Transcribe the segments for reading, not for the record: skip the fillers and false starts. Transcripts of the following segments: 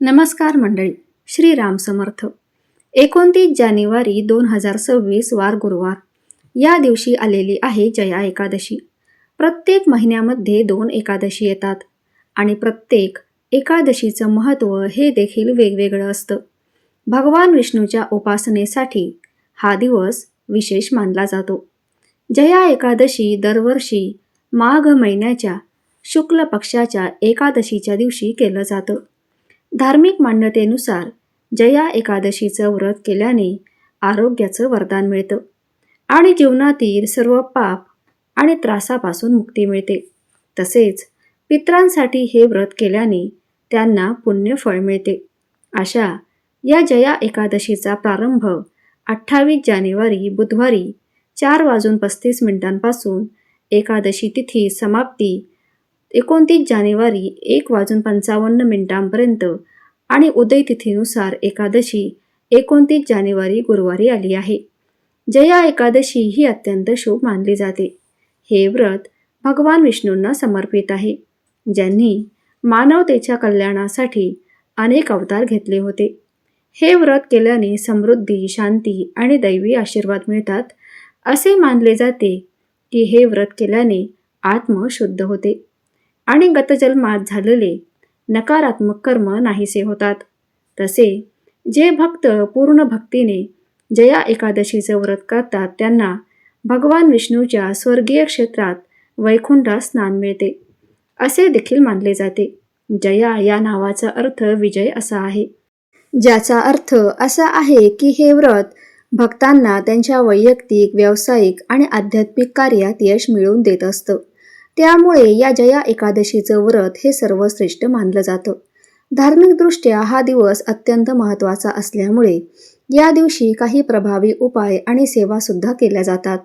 नमस्कार मंडळी. श्री राम समर्थ. 29 जानेवारी 2026 वार गुरुवार. या दिवशी आलेली आहे जया एकादशी. प्रत्येक महिन्यामध्ये 2 एकादशी येतात आणि प्रत्येक एकादशीचं महत्त्व हे देखील वेगवेगळं असतं. भगवान विष्णूच्या उपासनेसाठी हा दिवस विशेष मानला जातो. जया एकादशी दरवर्षी माघ महिन्याच्या शुक्ल पक्षाच्या एकादशीच्या दिवशी केलं जातं. धार्मिक मान्यतेनुसार जया एकादशीचं व्रत केल्याने आरोग्याचं वरदान मिळतं आणि जीवनातील सर्व पाप आणि त्रासापासून मुक्ती मिळते. तसेच पितरांसाठी हे व्रत केल्याने त्यांना पुण्यफळ मिळते. अशा या जया एकादशीचा प्रारंभ 28 जानेवारी बुधवारी 4:35 पासून एकादशी तिथी समाप्ती 29 जानेवारी 1:55 पर्यंत आणि उदय तिथीनुसार एकादशी 29 जानेवारी गुरुवारी आली आहे. जया एकादशी ही अत्यंत शुभ मानली जाते. हे व्रत भगवान विष्णूंना समर्पित आहे, ज्यांनी मानवतेच्या कल्याणासाठी अनेक अवतार घेतले होते. हे व्रत केल्याने समृद्धी, शांती आणि दैवी आशीर्वाद मिळतात. असे मानले जाते की हे व्रत केल्याने आत्म शुद्ध होते आणि गतजन्मात झालेले नकारात्मक कर्म नाहीसे होतात. तसे जे भक्त पूर्ण भक्तीने जया एकादशीचं व्रत करतात त्यांना भगवान विष्णूच्या स्वर्गीय क्षेत्रात वैकुंठात स्थान मिळते, असे देखील मानले जाते. जया या नावाचा अर्थ विजय असा आहे, ज्याचा अर्थ असा आहे की हे व्रत भक्तांना त्यांच्या वैयक्तिक, व्यावसायिक आणि आध्यात्मिक कार्यात यश मिळवून देत असतं. त्यामुळे या जया एकादशीचं व्रत हे सर्वश्रेष्ठ मानलं जातं. धार्मिकदृष्ट्या हा दिवस अत्यंत महत्त्वाचा असल्यामुळे या दिवशी काही प्रभावी उपाय आणि सेवासुद्धा केल्या जातात.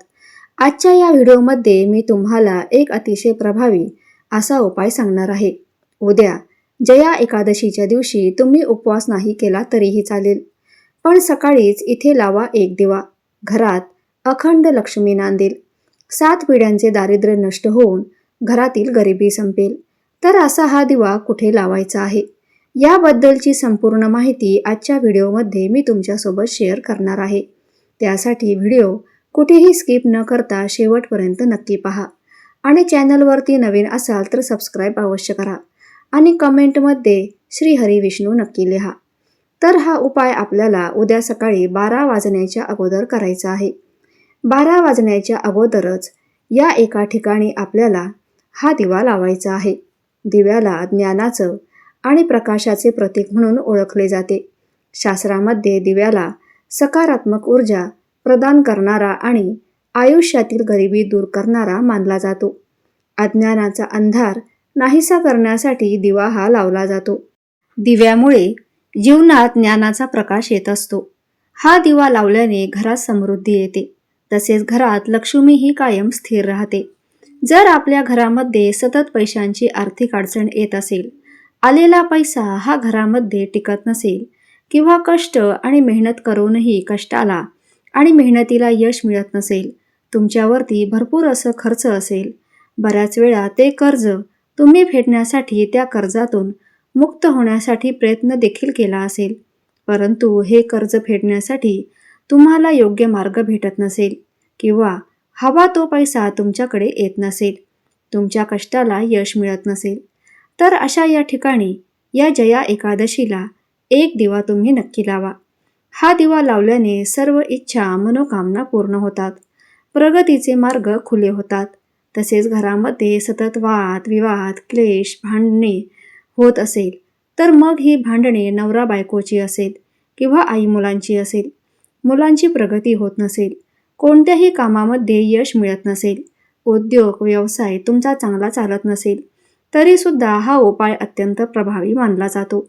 आजच्या या व्हिडिओमध्ये मी तुम्हाला एक अतिशय प्रभावी असा उपाय सांगणार आहे. उद्या जया एकादशीच्या दिवशी तुम्ही उपवास नाही केला तरीही चालेल, पण सकाळीच इथे लावा एक दिवा. घरात अखंड लक्ष्मी नांदेल. 7 पिढ्यांचे दारिद्र्य नष्ट होऊन घरातील गरिबी संपेल. तर असा हा दिवा कुठे लावायचा आहे याबद्दलची संपूर्ण माहिती आजच्या व्हिडिओमध्ये मी तुमच्यासोबत शेअर करणार आहे. त्यासाठी व्हिडिओ कुठेही स्किप न करता शेवटपर्यंत नक्की पहा आणि चॅनलवरती नवीन असाल तर सबस्क्राईब अवश्य करा आणि कमेंटमध्ये श्री हरी विष्णू नक्की लिहा. तर हा उपाय आपल्याला उद्या सकाळी 12 वाजण्याच्या अगोदर करायचा आहे. 12 वाजण्याच्या अगोदरच या एका ठिकाणी आपल्याला हा दिवा लावायचा आहे. दिव्याला ज्ञानाचं आणि प्रकाशाचे प्रतीक म्हणून ओळखले जाते. शास्त्रामध्ये दिव्याला सकारात्मक ऊर्जा प्रदान करणारा आणि आयुष्यातील गरिबी दूर करणारा मानला जातो. अज्ञानाचा अंधार नाहीसा करण्यासाठी दिवा हा लावला जातो. दिव्यामुळे जीवनात ज्ञानाचा प्रकाश येत असतो. हा दिवा लावल्याने घरात समृद्धी येते. तसेच घरात लक्ष्मीही कायम स्थिर राहते. जर आपल्या घरामध्ये सतत पैशांची आर्थिक अडचण येत असेल, आलेला पैसा हा घरामध्ये टिकत नसेल किंवा कष्ट आणि मेहनत करूनही कष्टाला आणि मेहनतीला यश मिळत नसेल, तुमच्यावरती भरपूर असं खर्च असेल, बऱ्याच वेळा ते कर्ज तुम्ही फेडण्यासाठी त्या कर्जातून मुक्त होण्यासाठी प्रयत्न देखील केला असेल, परंतु हे कर्ज फेडण्यासाठी तुम्हाला योग्य मार्ग भेटत नसेल किंवा हवा तो पैसा तुमच्याकडे येत नसेल, तुमच्या कष्टाला यश मिळत नसेल, तर अशा या ठिकाणी या जया एकादशीला एक दिवा तुम्ही नक्की लावा. हा दिवा लावल्याने सर्व इच्छा, मनोकामना पूर्ण होतात. प्रगतीचे मार्ग खुले होतात. तसेच घरामध्ये सतत वाद, विवाद, क्लेश, भांडणे होत असेल तर मग ही भांडणे नवरा बायकोची असेल किंवा आई मुलांची असेल, मुलांची प्रगती होत नसेल, कोणत्याही कामामध्ये यश मिळत नसेल, उद्योग, व्यवसाय तुमचा चांगला चालत नसेल, तरीसुद्धा हा उपाय अत्यंत प्रभावी मानला जातो.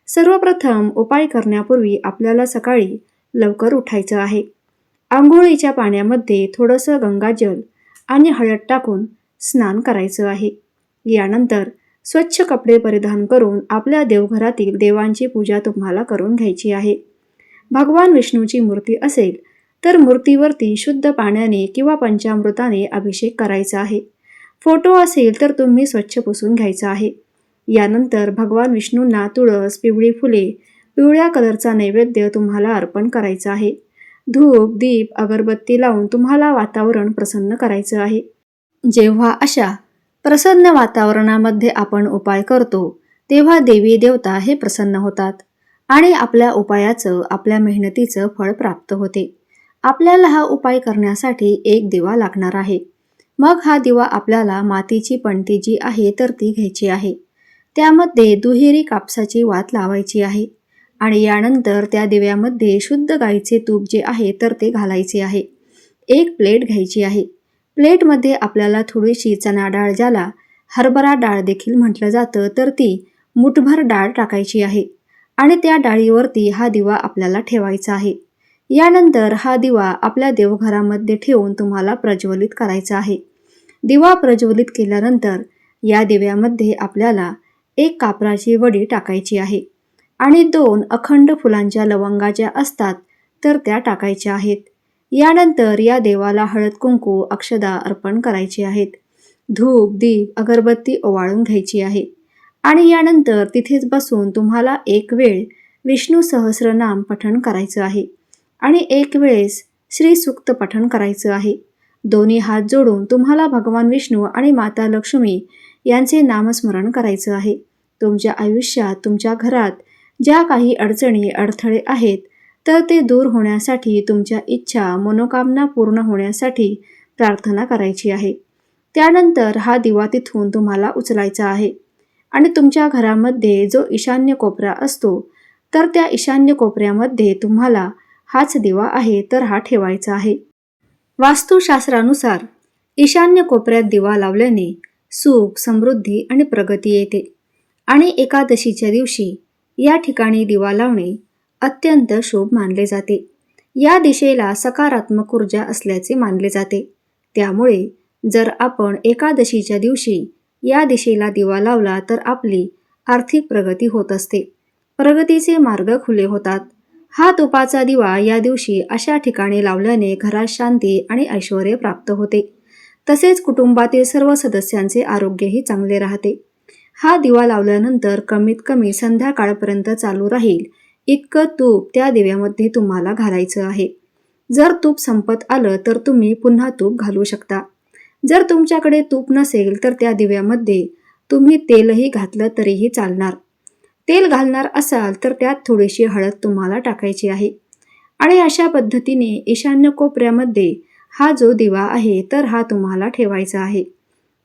सर्वप्रथम उपाय करण्यापूर्वी आपल्याला सकाळी लवकर उठायचं आहे. आंघोळीच्या पाण्यामध्ये थोडंसं गंगाजल आणि हळद टाकून स्नान करायचं आहे. यानंतर स्वच्छ कपडे परिधान करून आपल्या देवघरातील देवांची पूजा तुम्हाला करून घ्यायची आहे. भगवान विष्णूची मूर्ती असेल तर मूर्तीवरती शुद्ध पाण्याने किंवा पंचामृताने अभिषेक करायचा आहे. फोटो असेल तर तुम्ही स्वच्छ पुसून घ्यायचा आहे. यानंतर भगवान विष्णूंना तुळस, पिवळी फुले, पिवळ्या कलरचा नैवेद्य तुम्हाला अर्पण करायचा आहे. धूप, दीप, अगरबत्ती लावून तुम्हाला वातावरण प्रसन्न करायचं आहे. जेव्हा अशा प्रसन्न वातावरणामध्ये आपण उपाय करतो, तेव्हा देवी देवता हे प्रसन्न होतात आणि आपल्या उपायाचं, आपल्या मेहनतीचं फळ प्राप्त होते. आपल्याला हा उपाय करण्यासाठी एक दिवा लागणार आहे. मग हा दिवा आपल्याला मातीची पणती जी आहे तर ती घ्यायची आहे. त्यामध्ये दुहेरी कापसाची वात लावायची आहे आणि यानंतर त्या दिव्यामध्ये शुद्ध गाईचे तूप जे आहे तर ते घालायचे आहे. एक प्लेट घ्यायची आहे. प्लेटमध्ये आपल्याला थोडीशी चणा डाळ, ज्याला हरभरा डाळ देखील म्हटलं जातं, तर ती मुठभर डाळ टाकायची आहे आणि त्या डाळीवरती हा दिवा आपल्याला ठेवायचा आहे. यानंतर हा दिवा आपल्या देवघरामध्ये ठेवून तुम्हाला प्रज्वलित करायचा आहे. दिवा प्रज्वलित केल्यानंतर या दिव्यामध्ये आपल्याला एक कापराची वडी टाकायची आहे आणि 2 अखंड फुलांच्या लवंगा ज्या असतात तर त्या टाकायच्या आहेत. यानंतर या देवाला हळद, कुंकू, अक्षदा अर्पण करायची आहेत. धूप, दीप, अगरबत्ती ओवाळून घ्यायची आहे आणि यानंतर तिथेच बसून तुम्हाला एक वेळ विष्णू सहस्रनाम पठण करायचं आहे आणि एक वेळेस श्री सूक्त पठण करायचं आहे. दोन्ही हात जोडून तुम्हाला भगवान विष्णू आणि माता लक्ष्मी यांचे नामस्मरण करायचं आहे. तुमच्या आयुष्यात, तुमच्या घरात ज्या काही अडचणी, अडथळे आहेत तर ते दूर होण्यासाठी, तुमच्या इच्छा, मनोकामना पूर्ण होण्यासाठी प्रार्थना करायची आहे. त्यानंतर हा दिवा तिथून तुम्हाला उचलायचा आहे आणि तुमच्या घरामध्ये जो ईशान्य कोपरा असतो तर त्या ईशान्य कोपऱ्यामध्ये तुम्हाला हाच दिवा आहे तर हा ठेवायचा आहे. वास्तुशास्त्रानुसार ईशान्य कोपऱ्यात दिवा लावल्याने सुख, समृद्धी आणि प्रगती येते आणि एकादशीच्या दिवशी या ठिकाणी दिवा लावणे अत्यंत शुभ मानले जाते. या दिशेला सकारात्मक ऊर्जा असल्याचे मानले जाते. त्यामुळे जर आपण एकादशीच्या दिवशी या दिशेला दिवा लावला तर आपली आर्थिक प्रगती होत असते. प्रगतीचे मार्ग खुले होतात. हा तुपाचा दिवा या दिवशी अशा ठिकाणी लावल्याने घरात शांती आणि ऐश्वर्य प्राप्त होते. तसेच कुटुंबातील सर्व सदस्यांचे आरोग्यही चांगले राहते. हा दिवा लावल्यानंतर कमीत कमी संध्याकाळपर्यंत चालू राहील इतकं तूप त्या दिव्यामध्ये तुम्हाला घालायचं आहे. जर तूप संपत आलं तर तुम्ही पुन्हा तूप घालू शकता. जर तुमच्याकडे तूप नसेल तर त्या दिव्यामध्ये तुम्ही तेलही घातलं तरीही चालणार. तेल घालणार असाल तर त्यात थोडीशी हळद तुम्हाला टाकायची आहे आणि अशा पद्धतीने ईशान्य कोपऱ्यामध्ये हा जो दिवा आहे तर हा तुम्हाला ठेवायचा आहे.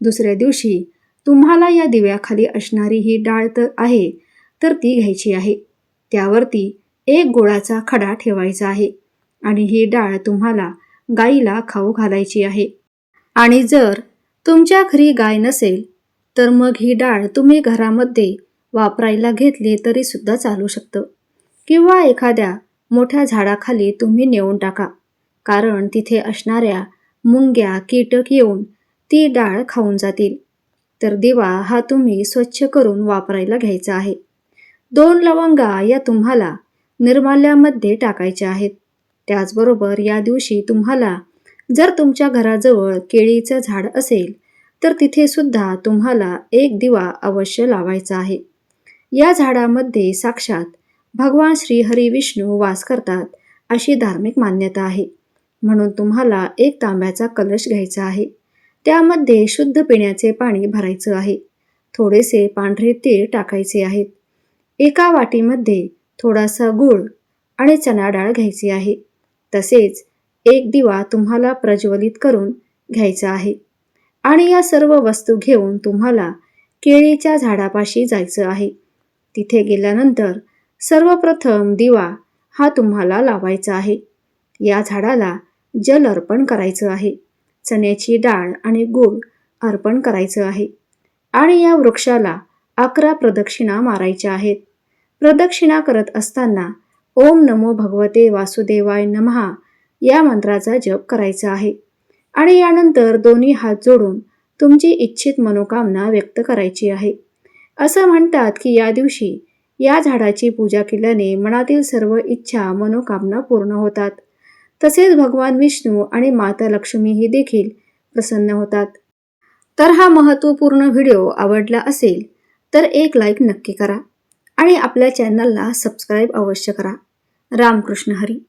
दुसऱ्या दिवशी तुम्हाला या दिव्याखाली असणारी ही डाळ तर आहे तर ती घ्यायची आहे. त्यावरती एक गुळाचा खडा ठेवायचा आहे आणि ही डाळ तुम्हाला गाईला खाऊ घालायची आहे. आणि जर तुमच्या घरी गाय नसेल तर मग ही डाळ तुम्ही घरामध्ये वापरायला घेतली तरी सुद्धा चालू शकतं किंवा एखाद्या मोठ्या झाडाखाली तुम्ही नेऊन टाका, कारण तिथे असणाऱ्या मुंग्या, कीटक येऊन ती डाळ खाऊन जातील. तर दिवा हा तुम्ही स्वच्छ करून वापरायला घ्यायचा आहे. 2 लवंगा या तुम्हाला निर्माल्यामध्ये टाकायच्या आहेत. त्याचबरोबर या दिवशी तुम्हाला जर तुमच्या घराजवळ केळीचं झाड असेल तर तिथे सुद्धा तुम्हाला एक दिवा अवश्य लावायचा आहे. या झाडामध्ये साक्षात भगवान श्रीहरी विष्णू वास करतात अशी धार्मिक मान्यता आहे. म्हणून तुम्हाला एक तांब्याचा कलश घ्यायचा आहे. त्यामध्ये शुद्ध पिण्याचे पाणी भरायचं आहे. थोडेसे पांढरे तीळ टाकायचे आहेत. एका वाटीमध्ये थोडासा गूळ आणि चणा डाळ घ्यायची आहे. तसेच एक दिवा तुम्हाला प्रज्वलित करून घ्यायचा आहे आणि या सर्व वस्तू घेऊन तुम्हाला केळीच्या झाडापाशी जायचं आहे. तिथे गेल्यानंतर सर्वप्रथम दिवा हा तुम्हाला लावायचा आहे. या झाडाला जल अर्पण करायचं आहे. चण्याची डाळ आणि गूळ अर्पण करायचं आहे आणि या वृक्षाला 11 प्रदक्षिणा मारायच्या आहेत. प्रदक्षिणा करत असताना ओम नमो भगवते वासुदेवाय नमः या मंत्राचा जप करायचा आहे आणि यानंतर दोन्ही हात जोडून तुमची इच्छित मनोकामना व्यक्त करायची आहे. असं म्हणतात की या दिवशी या झाडाची पूजा केल्याने मनातील सर्व इच्छा, मनोकामना पूर्ण होतात. तसेच भगवान विष्णू आणि माता लक्ष्मीही देखील प्रसन्न होतात. तर हा महत्त्वपूर्ण व्हिडिओ आवडला असेल तर एक लाईक नक्की करा आणि आपल्या चॅनलला सबस्क्राईब अवश्य करा. रामकृष्ण हरी.